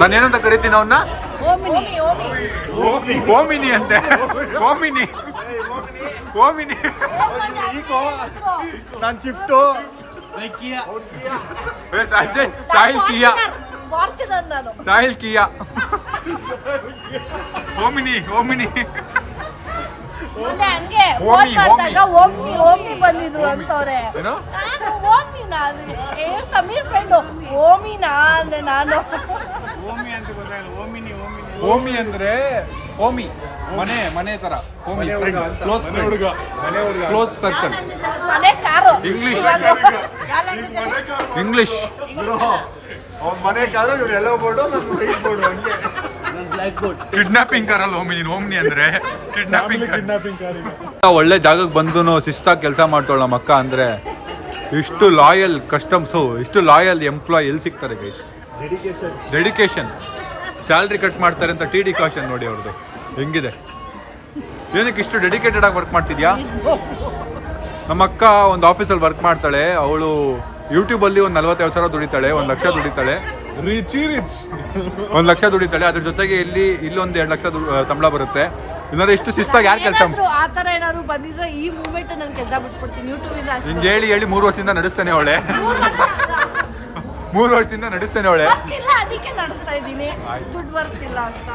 ನಾನೇನಂತ ಕರಿತೀನಿ ಅವನ್ನ Omni Omni ಅಂತೆ ಓಮಿನಿ ಓಮಿನಿ ನಾನು ಶಿಫ್ಟು ಸಂಜಯ್ ಸಾಹಿಲ್ ಕಿಯಾ ಫಾರ್ಚುನರ್ ನಾನು ಸಾಹಿಲ್ ಕಿಯಾ ಓಮಿನಿ ಓಮಿನಿ ಮೊನ್ನೆ ಹಂಗೆ ಓಮಿ, ಫೋನ್ ಮಾಡಿದಾಗ ಓಮಿ ಬಂದಿದ್ರು ಅಂತವ್ರೆ ಏನು? ನಾನು ಓಮಿನಾ ಸಮೀರ್ ಫ್ರೆಂಡ್ ಓಮಿನಾ ಅಂದೆ ನಾನು ಓಮಿ ಅಂದ್ರೆ ಓಮಿ ಮನೆ ಮನೆ ತರ ಓಮಿ ಕ್ಲೋಸ್ ಕ್ಲೋಸ್ ಸರ್ಕಲ್ ಮನೆ ಕಾರು ಇಂಗ್ಲಿಷ್ ಇಂಗ್ಲಿಷ್ ಅವ್ನ ಮನೆ ಕಾದು ಇವ್ರು ಎಲ್ಲೋ ಬೋರ್ಡು ನಾನು ವೈಟ್ ಬೋರ್ಡು ಹಂಗೆ ಕಿಡ್ನಾಪಿಂಗ್ ಕಾರಲ್ಲ ಓಮಿನಿ ಓಮ್ನಿ ಅಂದ್ರೆ ಕಿಡ್ನಾಪಿಂಗ್ ಒಳ್ಳೆ ಜಾಗಕ್ಕೆ ಬಂದು ಶಿಸ್ತಾಗಿ ಕೆಲಸ ಮಾಡ್ತಾಳೆ ನಮ್ಮ ಅಕ್ಕ ಅಂದ್ರೆ ಇಷ್ಟು ಲಾಯಲ್ ಕಸ್ಟಮ್ಸು ಇಷ್ಟು ಲಾಯಲ್ ಎಂಪ್ಲಾಯ್ ಎಲ್ಲಿ ಸಿಗ್ತಾರೆ ಗೈಸ್ ಡೆಡಿಕೇಶನ್ ಸ್ಯಾಲ್ರಿ ಕಟ್ ಮಾಡ್ತಾರೆ ಅಂತ ಟಿ ಡಿ ಕಾಶನ್ ನೋಡಿ ಅವ್ರದ್ದು ಹೆಂಗಿದೆ ಏನಕ್ಕೆ ಇಷ್ಟು ಡೆಡಿಕೇಟೆಡ್ ಆಗಿ ವರ್ಕ್ ಮಾಡ್ತಿದ್ಯಾ ನಮ್ಮ ಅಕ್ಕ ಒಂದು ಆಫೀಸಲ್ಲಿ ವರ್ಕ್ ಮಾಡ್ತಾಳೆ ಅವಳು ಯೂಟ್ಯೂಬಲ್ಲಿ ಒಂದು 45,000 ದುಡಿತಾಳೆ 1 ಲಕ್ಷ ದುಡಿತಾಳೆ ರಿಚ್ 1 ಲಕ್ಷ ದುಡಿತಾಳೆ ಅದ್ರ ಜೊತೆಗೆ ಇಲ್ಲೊಂದು 2 ಲಕ್ಷ ಸಂಬಳ ಬರುತ್ತೆ ಇಲ್ಲಾಂದ್ರೆ ಇಷ್ಟು ಶಿಸ್ತಾಗಿ ಯಾರು ಕೆಲಸ ಆ ತರ ಏನಾದ್ರು ಬಂದಿದ್ರೆ ಈ ಮೂಮೆಂಟ್ ನಾನು ಕೆಲಸ ಬಿಟ್ಬಿಡ್ತೀನಿ ಯೂಟ್ಯೂಬ್ ಇಂದ ಹಿಂಗೆ ಹೇಳಿ 3 ವರ್ಷದಿಂದ ನಡೆಸ್ತಾನೆ ಅವಳೆ 3 ವರ್ಷದಿಂದ ನಡೆಸ್ತಾನೆ ಅವಳೆ ಇಲ್ಲ ಅದಕ್ಕೆ ನಡೆಸ್ತಾ ಇದ್ದೀನಿ ದುಡ್ಡು ಬರ್ತಿಲ್ಲ ಅಂತ